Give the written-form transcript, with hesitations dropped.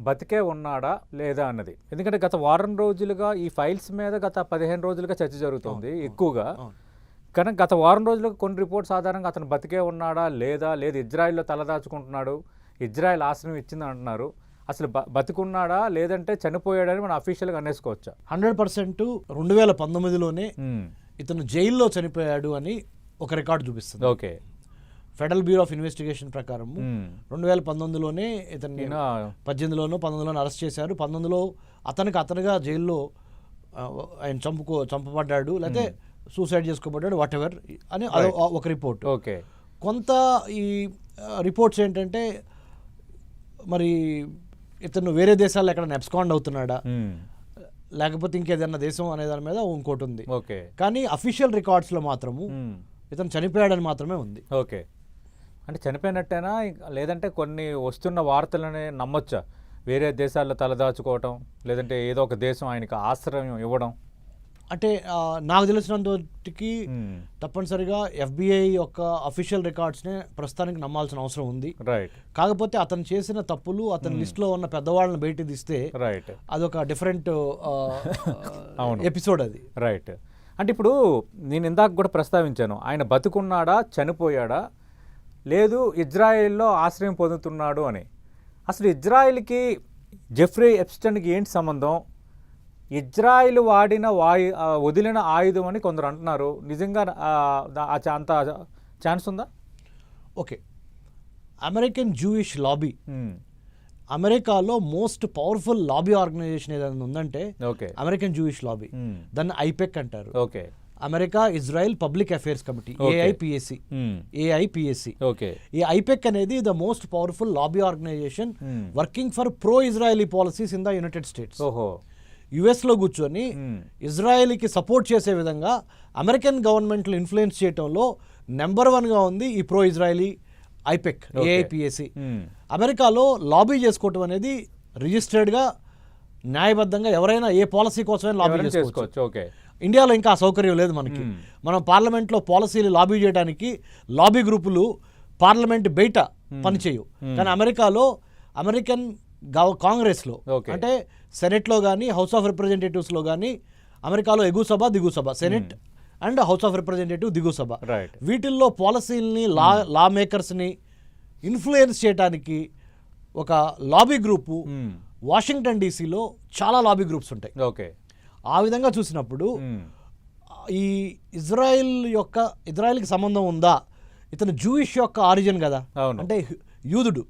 బతికే ఉన్నాడా లేదా అన్నది. ఎందుకంటే గత వారం రోజులుగా ఈ ఫైల్స్ మీద గత 15 రోజులుగా చర్చ జరుగుతుంది ఎక్కువగా. కానీ గత వారం రోజులుగా కొన్ని రిపోర్ట్స్ ఆధారంగా అతను బతికే ఉన్నాడా లేదా, లేదు ఇజ్రాయెల్‌లో తలదాచుకుంటున్నాడు, ఇజ్రాయెల్ ఆశ్రయం ఇచ్చింది అంటున్నారు. అసలు బతికున్నాడా లేదంటే చనిపోయాడని మనం అఫీషియల్‌గా అనేసుకోవచ్చా? 100% 2019లోనే ఇతను జైల్లో చనిపోయాడు అని ఒక రికార్డు చూపిస్తుంది. Okay. Federal bureau of investigation ప్రకారం 2019లోనే ఇతన్ని 18లోనో 19లోనో అరెస్ట్ చేశారు. 19లో అతనుగా జైల్లో ఆయన చంపబడ్డాడు, లేకపోతే సూసైడ్ చేసుకోబడ్డాడు, వాట్ ఎవర్ అని ఒక రిపోర్ట్. ఓకే. కొంత ఈ రిపోర్ట్స్ ఏంటంటే మరి ఇతను వేరే దేశాల్లో ఎక్కడ అబ్స్కాండ్ అవుతున్నాడా, లేకపోతే ఇంకేదన్నా దేశం అనే దాని మీద ఇంకోటి ఉంది. ఓకే. కానీ అఫీషియల్ రికార్డ్స్లో మాత్రము ఇతను చనిపోయాడని మాత్రమే ఉంది. ఓకే. అంటే చనిపోయినట్టేనా, లేదంటే కొన్ని వస్తున్న వార్తలనే నమ్మొచ్చా? వేరే దేశాల్లో తలదాచుకోవటం, లేదంటే ఏదో ఒక దేశం ఆయనకి ఆశ్రయం ఇవ్వడం? అంటే నాకు తెలిసినంతటికి తప్పనిసరిగా FBI యొక్క అఫీషియల్ రికార్డ్స్నే ప్రస్తుతానికి నమ్మాల్సిన అవసరం ఉంది. రైట్. కాకపోతే అతను చేసిన తప్పులు, అతని లిస్ట్లో ఉన్న పెద్దవాళ్ళని బయట తీస్తే రైట్, అదొక డిఫరెంట్ ఎపిసోడ్ అది. రైట్. అంటే ఇప్పుడు నేను ఇందాక కూడా ప్రస్తావించాను, ఆయన బతుకున్నాడా చనిపోయాడా, లేదు ఇజ్రాయెల్లో ఆశ్రయం పొందుతున్నాడు అని. అసలు ఇజ్రాయెల్కి జెఫ్రీ ఎప్స్టైన్కి ఏంటి సంబంధం? ఇజ్రాయిల్ వాడిన వదిలిన ఆయుధం అని కొందరు అంటున్నారు. నిజంగా అంత ఛాన్స్ ఉందా? ఓకే. అమెరికన్ జూయిష్ లాబీ, అమెరికాలో మోస్ట్ పవర్ఫుల్ లాబీ ఆర్గనైజేషన్ ఏదైనా ఉందంటే అమెరికన్ జూయిష్ లాబీ. దాన్ని ఐపెక్ అంటారు. Okay. America Israel public affairs committee, AIPSC. Okay. ఈ ఐపెక్ అనేది the most powerful lobby organisation working for pro Israeli policies in the United States. యుఎస్లో కూర్చొని ఇజ్రాయెల్కి support చేసే విధంగా అమెరికన్ గవర్నమెంట్లు ఇన్ఫ్లుయెన్స్ చేయడంలో నెంబర్ 1గా ఉంది ఈ ప్రో ఇజ్రాయలీ ఐపెక్, ఏఐపిఎస్సి. అమెరికాలో లాబీ చేసుకోవటం అనేది రిజిస్టర్డ్గా, న్యాయబద్ధంగా ఎవరైనా ఏ పాలసీ కోసమైనా లాబీ చేసుకోవచ్చు. ఓకే. ఇండియాలో ఇంకా ఆ సౌకర్యం లేదు మనకి. మనం పార్లమెంట్లో పాలసీలు లాబీ చేయడానికి లాబీ గ్రూపులు పార్లమెంట్ బయట పనిచేయవు. కానీ అమెరికాలో అమెరికన్ కాంగ్రెస్లో, అంటే సెనెట్లో కానీ హౌస్ ఆఫ్ రిప్రజెంటేటివ్స్లో కానీ, అమెరికాలో ఎగువ సభ దిగువ సభ, senate and house of representative దిగువ సభ, వీటిల్లో పాలసీలని లా మేకర్స్ని ఇన్ఫ్లుయెన్స్ చేయడానికి ఒక లాబీ గ్రూపు వాషింగ్టన్ డీసీలో చాలా లాబీ గ్రూప్స్ ఉంటాయి. ఓకే. ఆ విధంగా చూసినప్పుడు ఈ ఇజ్రాయెల్కి సంబంధం ఉందా? ఇతను జూయిష్ యొక్క ఆరిజిన్ కదా, అంటే యూదుడు.